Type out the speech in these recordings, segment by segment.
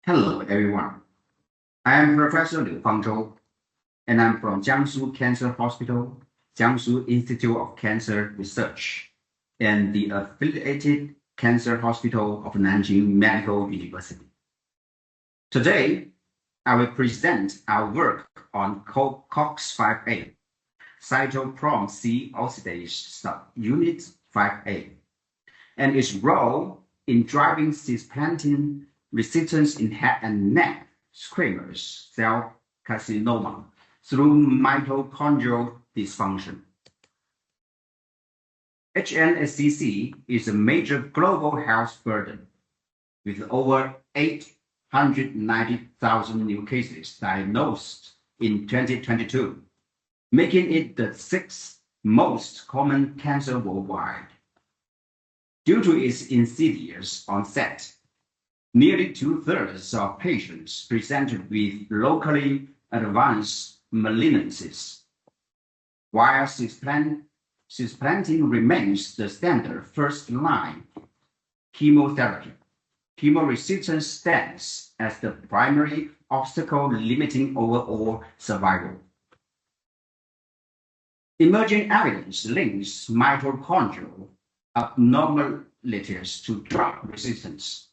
Hello, everyone. I am Professor Liu Fangzhou, and I'm from Jiangsu Cancer Hospital, Jiangsu Institute of Cancer Research, and the affiliated Cancer Hospital of Nanjing Medical University. Today, I will present our work on COX-5A, cytochrome C oxidase subunit 5A, and its role in driving cisplatin-resistance in head and neck squamous cell carcinoma through mitochondrial dysfunction. HNSCC is a major global health burden, with over 890,000 new cases diagnosed in 2022, making it the sixth most common cancer worldwide. Due to its insidious onset, nearly 2/3 of patients presented with locally advanced malignancies, while cisplatin remains the standard first-line chemotherapy. Chemoresistance stands as the primary obstacle limiting overall survival. Emerging evidence links mitochondrial abnormalities to drug resistance,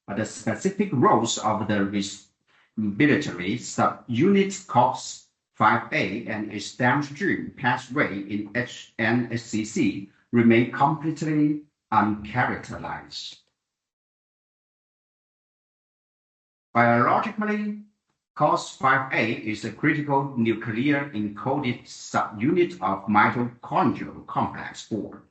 but the specific roles of the regulatory subunit COX-5A and its downstream pathway in HNSCC remain completely uncharacterized. Biologically, COX-5A is a critical nuclear encoded subunit of mitochondrial complex 4,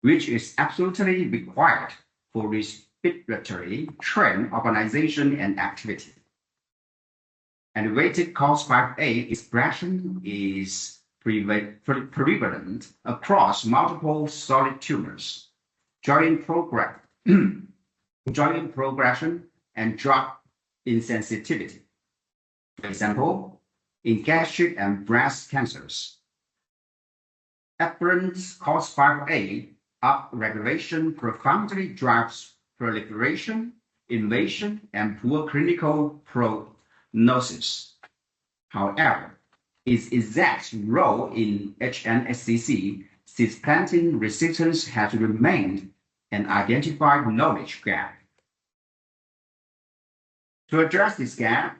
which is absolutely required for respiratory train organization and activity. Elevated COX-5A expression is prevalent across multiple solid tumors, joint progression, and drug insensitivity. For example, in gastric and breast cancers, aberrant COX-5A upregulation profoundly drives proliferation, invasion, and poor clinical prognosis. However, its exact role in HNSCC cisplatin resistance has remained an identified knowledge gap. To address this gap,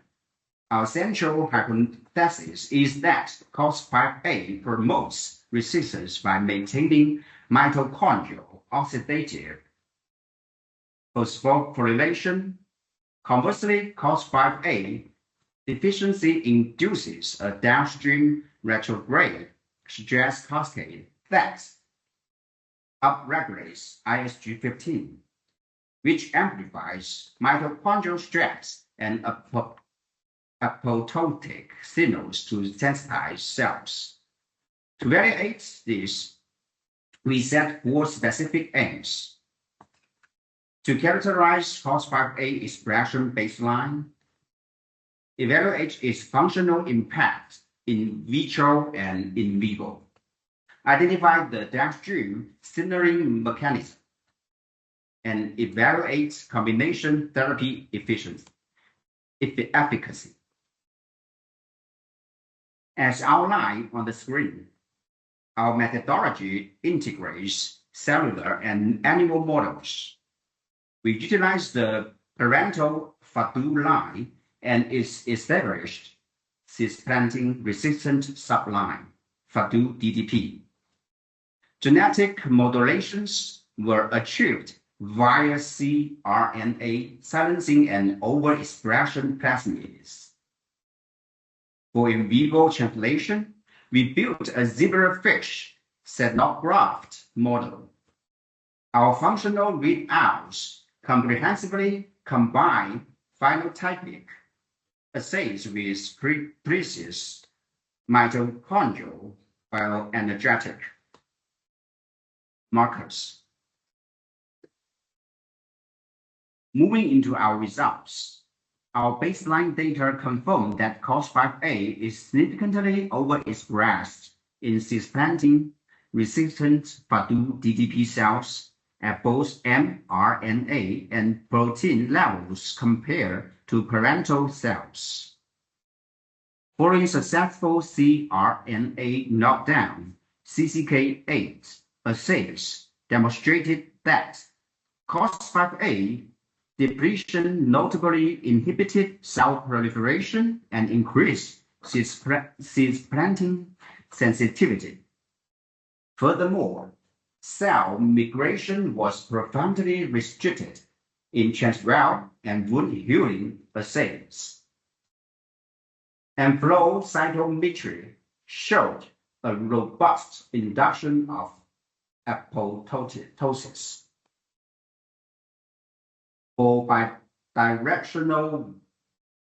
our central hypothesis is that COX-5A promotes resistance by maintaining mitochondrial oxidative phosphorylation. Conversely, COX-5A deficiency induces a downstream retrograde stress cascade that upregulates ISG15, which amplifies mitochondrial stress and apoptotic signals to sensitize cells. To evaluate this, we set 4 specific aims: to characterize COX-5A expression baseline, evaluate its functional impact in vitro and in vivo, identify the downstream signaling mechanism, and evaluate combination therapy efficacy. As outlined on the screen, our methodology integrates cellular and animal models. We utilize the parental FaDu line and its established cisplatin-resistant subline, FaDu-DDP. Genetic modulations were achieved via cRNA silencing and overexpression plasmids. For in vivo translation, we built a zebrafish xenograft model. Our functional readouts comprehensively combine phenotypic assays with precise mitochondrial bioenergetic markers. Moving into our results, our baseline data confirm that COX-5A is significantly overexpressed in cisplatin-resistant FaDu-DDP cells at both mRNA and protein levels compared to parental cells. Following successful cRNA knockdown, CCK8 assays demonstrated that COX5A depletion notably inhibited cell proliferation and increased cisplatin sensitivity. Furthermore, cell migration was profoundly restricted in transvaal and wound healing assays. And flow cytometry showed a robust induction of apoptosis. For bidirectional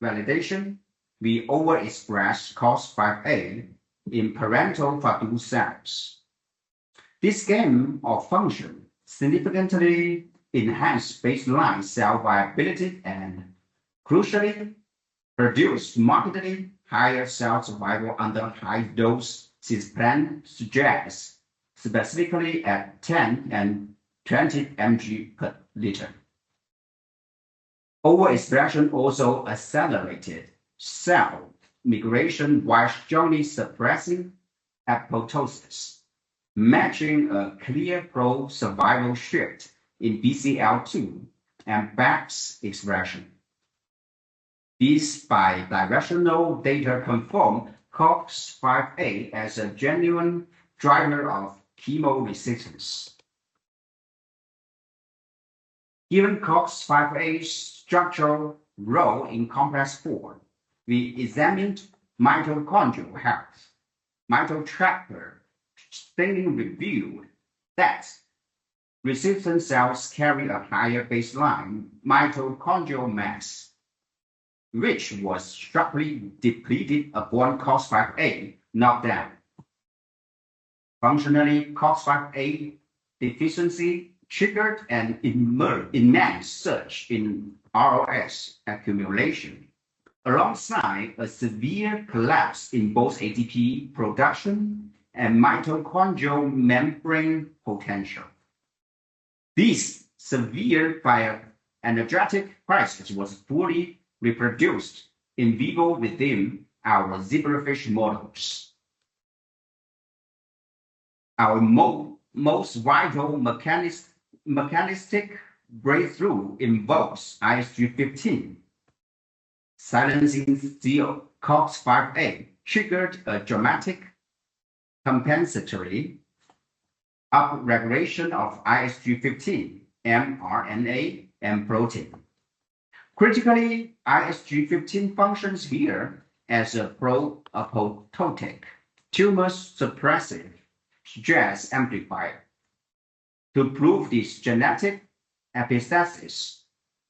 validation, we overexpress COX5A in parental FaDu cells. This gain of function significantly enhanced baseline cell viability and, crucially, produced markedly higher cell survival under high-dose cisplatin stress, specifically at 10 and 20 mg per liter. Overexpression also accelerated cell migration while strongly suppressing apoptosis, matching a clear pro-survival shift in BCL2 and BAX expression. These bidirectional data confirm COX5A as a genuine driver of chemoresistance. Given COX5A's structural role in complex 4, we examined mitochondrial health. MitoTracker staining revealed that resistant cells carry a higher baseline mitochondrial mass, which was sharply depleted upon COX5A knockdown. Functionally, COX5A deficiency triggered an immense surge in ROS accumulation, alongside a severe collapse in both ATP production and mitochondrial membrane potential. This severe bioenergetic crisis was fully reproduced in vivo within our zebrafish models. Our most vital mechanistic breakthrough involves ISG15. Silencing COX5A triggered a dramatic compensatory upregulation of ISG15, mRNA, and protein. Critically, ISG15 functions here as a pro-apoptotic, tumor suppressive stress amplifier. To prove this genetic epistasis,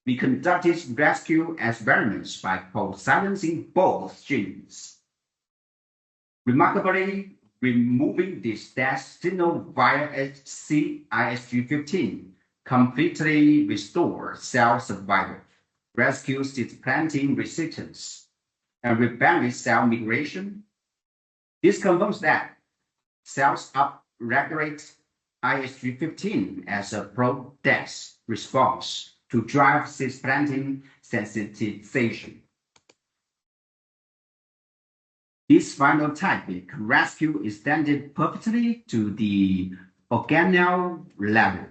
we conducted rescue experiments by silencing both genes. Remarkably, removing this death signal via ISG15 completely restored cell survival, rescued cisplatin-resistance, and rebalanced cell migration. This confirms that cells upregulate ISG15 as a pro-death response to drive cisplatin sensitization. This phenotypic rescue extended perfectly to the organelle level,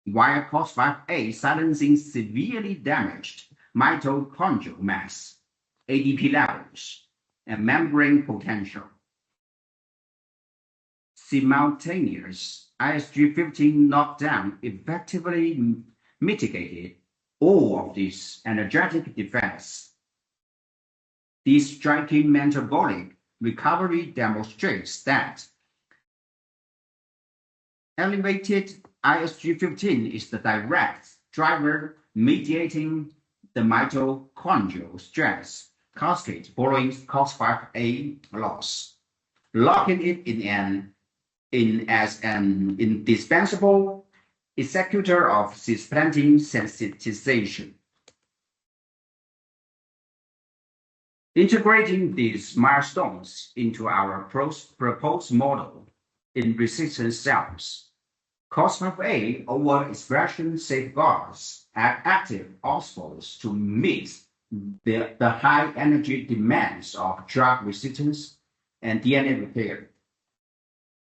while COX5A silencing severely damaged mitochondrial mass, ADP levels, and membrane potential. Simultaneous ISG15 knockdown effectively mitigated all of these energetic defects. This striking metabolic recovery demonstrates that elevated ISG15 is the direct driver mediating the mitochondrial stress cascade following COX5A loss, locking it in as an indispensable executor of cisplatin sensitization. Integrating these milestones into our proposed model in resistant cells, COS5A overexpression safeguards active osmoles to meet the high energy demands of drug resistance and DNA repair.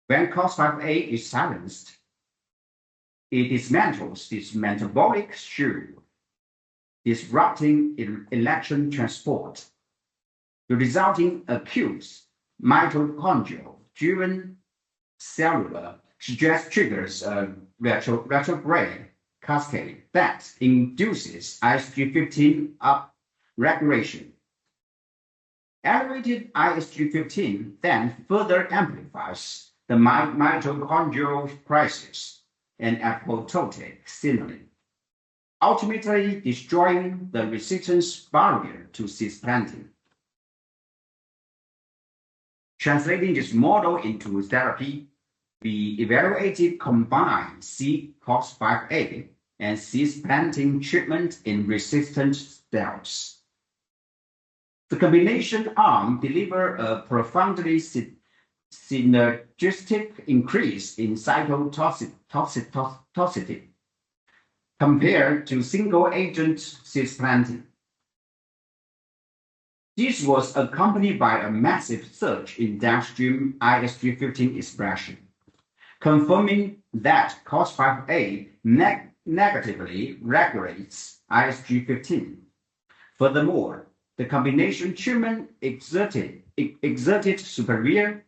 When COS5A is silenced, it dismantles this metabolic shield, disrupting electron transport. The resulting acute mitochondrial-driven cellular stress triggers a retrograde cascade that induces ISG15 upregulation. Elevated ISG15 then further amplifies the mitochondrial crisis and apoptotic signaling, ultimately destroying the resistance barrier to cisplatin. Translating this model into therapy, we evaluated combined COS5A and cisplatin treatment in resistant cells. The combination arm delivered a profoundly synergistic increase in cytotoxicity compared to single-agent cisplatin. This was accompanied by a massive surge in downstream ISG15 expression, confirming that COS5A negatively regulates ISG15. Furthermore, the combination treatment exerted superior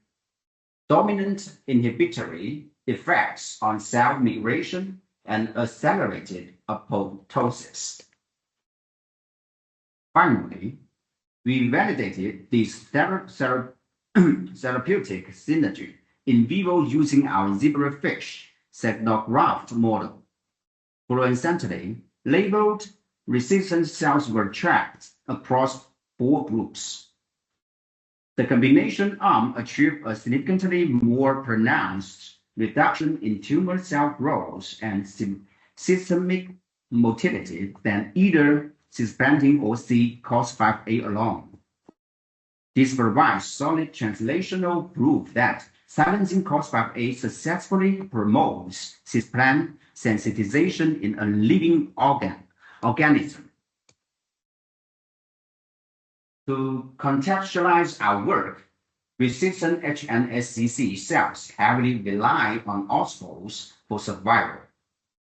dominant inhibitory effects on cell migration and accelerated apoptosis. Finally, we validated this therapeutic synergy in vivo using our zebrafish xenograft model. Fluorescently labeled resistant cells were tracked across 4 groups. The combination arm achieved a significantly more pronounced reduction in tumor cell growth and systemic motility than either cisplatin or COS5A alone. This provides solid translational proof that silencing COS5A successfully promotes cisplatin sensitization in a living organism. To contextualize our work, resistant HNSCC cells heavily rely on osmoles for survival,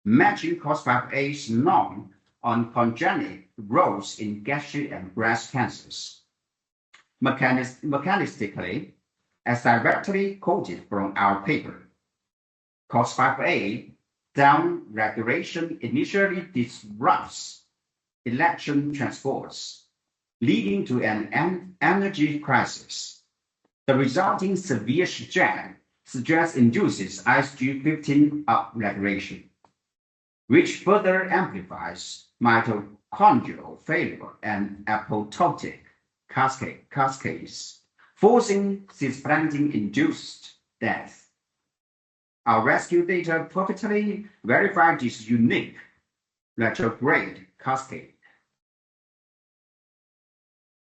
matching COS5A's non-oncogenic roles in gastric and breast cancers. Mechanistically, as directly quoted from our paper, COS5A downregulation initially disrupts electron transports, leading to an energy crisis. The resulting severe stress induces ISG15 upregulation, which further amplifies mitochondrial failure and apoptotic cascades, forcing cisplatin-induced death. Our rescue data perfectly verify this unique retrograde cascade.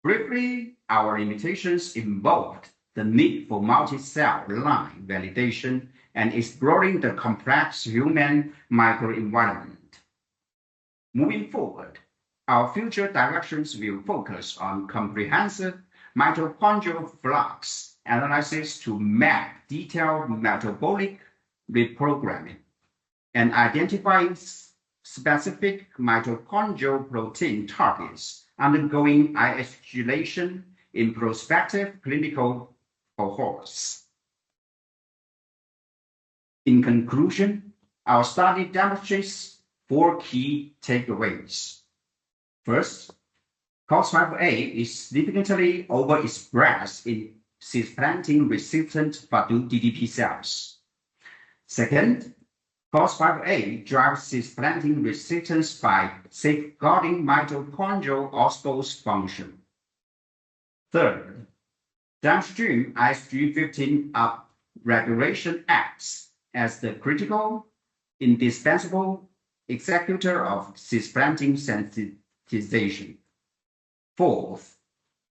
Briefly, our limitations involved the need for multi-cell line validation and exploring the complex human microenvironment. Moving forward, our future directions will focus on comprehensive mitochondrial flux analysis to map detailed metabolic reprogramming and identifying specific mitochondrial protein targets undergoing isolation in prospective clinical cohorts. In conclusion, our study demonstrates 4 key takeaways. First, COS5A is significantly overexpressed in cisplatin-resistant FaDu-DDP cells. Second, COS5A drives cisplatin resistance by safeguarding mitochondrial osmose function. Third, downstream ISG15 upregulation acts as the critical, indispensable executor of cisplatin sensitization. Fourth,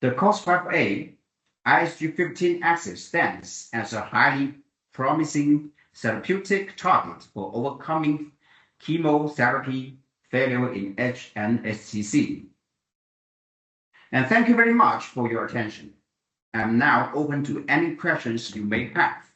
the COS5A ISG15 axis stands as a highly promising therapeutic target for overcoming chemotherapy failure in HNSCC. And thank you very much for your attention. I'm now open to any questions you may have.